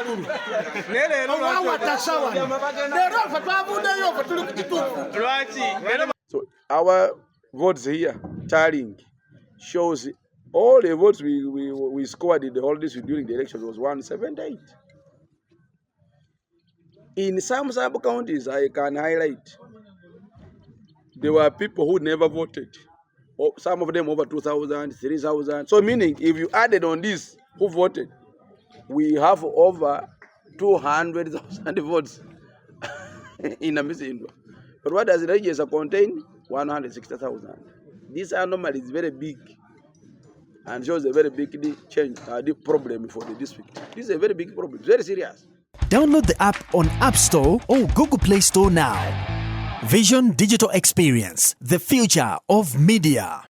waggulu. Owawa tasawa. Lero ffe twavuddeyo ffe tuli ku kituufu. So our votes here, tallying, shows all the votes we scored in the holidays during the election was 178. In some sub-counties, I can highlight, there were people who never voted. Some of them over 2,000, 3,000. So meaning, if you added on this who voted, we have over 200,000 votes in Amizindo. But what does the register contain? 160,000. This anomaly is very big and shows a very big change, the problem for the district. This is a very big problem, very serious. Download the app on App Store or Google Play Store now. Vision Digital Experience, the future of media.